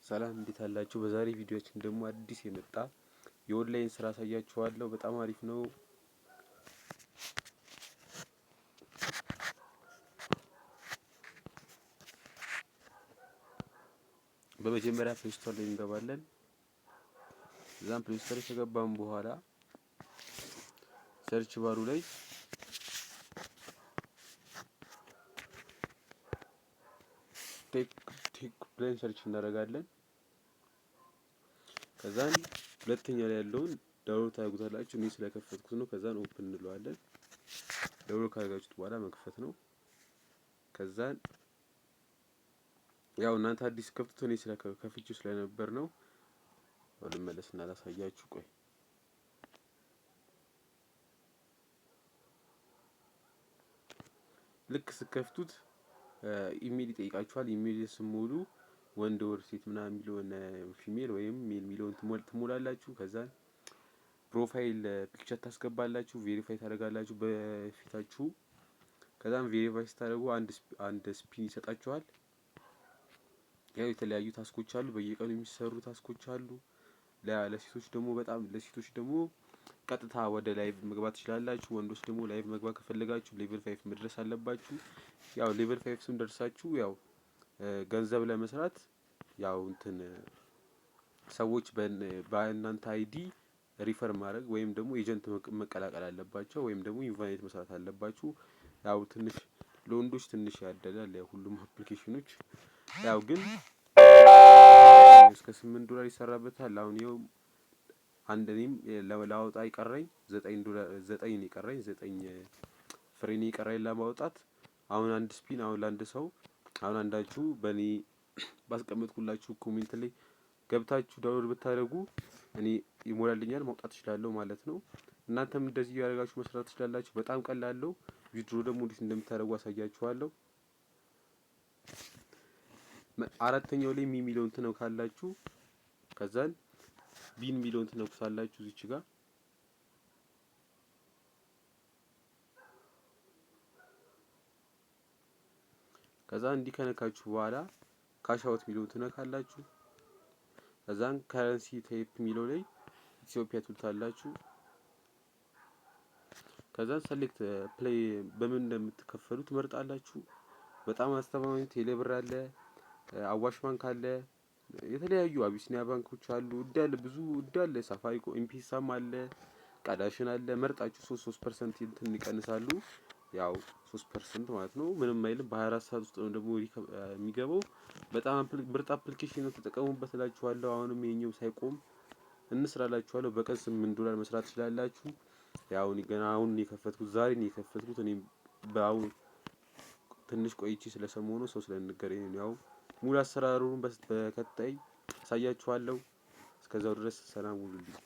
ሰላም እንዴት አላችሁ? በዛሬ ቪዲዮአችን ደግሞ አዲስ የመጣ የኦንላይን ስራ አሳያችኋለሁ። በጣም አሪፍ ነው። በመጀመሪያ ፕሌይ ስቶር ላይ እንገባለን። እዛም ፕሌይ ስቶር ከገባን በኋላ ሰርች ባሩ ላይ ቴክ ብለን ሰርች እናደርጋለን። ከዛን ሁለተኛ ላይ ያለውን ዳውንሎድ ታደርጉታላችሁ። እኔ ስለከፈትኩት ነው። ከዛን ኦፕን እንለዋለን። ዳውንሎድ ካደረጋችሁት በኋላ መክፈት ነው። ከዛን ያው እናንተ አዲስ ከፍቱት እኔ ስለከፍቼው ስለነበር ነው። ልመለስና ላሳያችሁ። ቆይ ልክ ስከፍቱት ኢሜል ይጠይቃችኋል። ኢሜል ስሞሉ ወንድ ወር ሴት ምናምን የሚለውን ፊሜል ወይም ሜል የሚለውን ትሞላላችሁ። ከዛን ፕሮፋይል ፒክቸር ታስገባላችሁ። ቬሪፋይ ታደርጋላችሁ በፊታችሁ። ከዛም ቬሪፋይ ስታደርጉ አንድ ስፒን ይሰጣችኋል። ያው የተለያዩ ታስኮች አሉ፣ በየቀኑ የሚሰሩ ታስኮች አሉ። ለሴቶች ደግሞ ቀጥታ ወደ ላይቭ መግባት ትችላላችሁ። ወንዶች ደግሞ ላይቭ መግባት ከፈለጋችሁ ሌቨል 5 መድረስ አለባችሁ። ያው ሌቨል 5 ስንደርሳችሁ ያው ገንዘብ ለመስራት ያው ሰዎች በእናንተ አይዲ ሪፈር ማድረግ ወይም ደግሞ ኤጀንት መቀላቀል አለባቸው፣ ወይም ደግሞ ኢንቫይት መስራት አለባችሁ። ያው ትንሽ ለወንዶች ትንሽ ያደላል ያው ሁሉም አፕሊኬሽኖች። ያው ግን እስከ $8 ይሰራበታል። አሁን ይኸው እኔም ላወጣ ይቀረኝ $9 ፍሬ ነው የቀረኝ ለማውጣት። አሁን አንድ ስፒን ለአንድ ሰው አንዳችሁ በእኔ ባስቀመጥኩላችሁ ኮሜንት ላይ ገብታችሁ ዳውንሎድ ብታደርጉ እኔ ይሞላልኛል፣ ማውጣት እችላለሁ ማለት ነው። እናንተም እንደዚህ ያደርጋችሁ መስራት ትችላላችሁ። በጣም ቀላል ነው። ቪዲዮ ደግሞ እንዴት እንደምታደርጉ አሳያችኋለሁ። አራተኛው ላይ የሚለውን ትነካላችሁ። ከዛን ቢን የሚለውን ትነኩሳላችሁ እዚች ጋር። ከዛ እንዲህ ከነካችሁ በኋላ ካሽ አውት የሚለውን ትነካላችሁ። ከዛን ከረንሲ ታይፕ የሚለው ላይ ኢትዮጵያ ትሉታላችሁ። ከዛን ሰሌክት ፕሌይ በምን እንደምትከፈሉ ትመርጣላችሁ። በጣም አስተማማኝ ቴሌብር አለ፣ አዋሽ ባንክ አለ፣ የተለያዩ አቢሲኒያ ባንኮች አሉ። ብዙ እንዳለ ሳፋሪኮም ኤምፒሳም አለ፣ ቃዳሽን አለ። መርጣችሁ 3% እንትን ይቀንሳሉ። ያው 3% ማለት ነው፣ ምንም አይልም። በ24 ሰዓት ውስጥ ነው ደግሞ የሚገባው። በጣም ምርጥ አፕሊኬሽን ነው፣ ተጠቀሙበት እላችኋለሁ። አሁንም የኛው ሳይቆም እንስራላችኋለሁ። በቀን $8 መስራት ትችላላችሁ። ያው ገና አሁን ነው የከፈትኩት፣ ዛሬ ነው የከፈትኩት። እኔ በአሁን ትንሽ ቆይቼ ስለሰሞኑ ሰው ስለነገረኝ ነው። ያው ሙሉ አሰራሩን በቀጣይ አሳያችኋለሁ። እስከዛው ድረስ ሰላም ሁኑልኝ።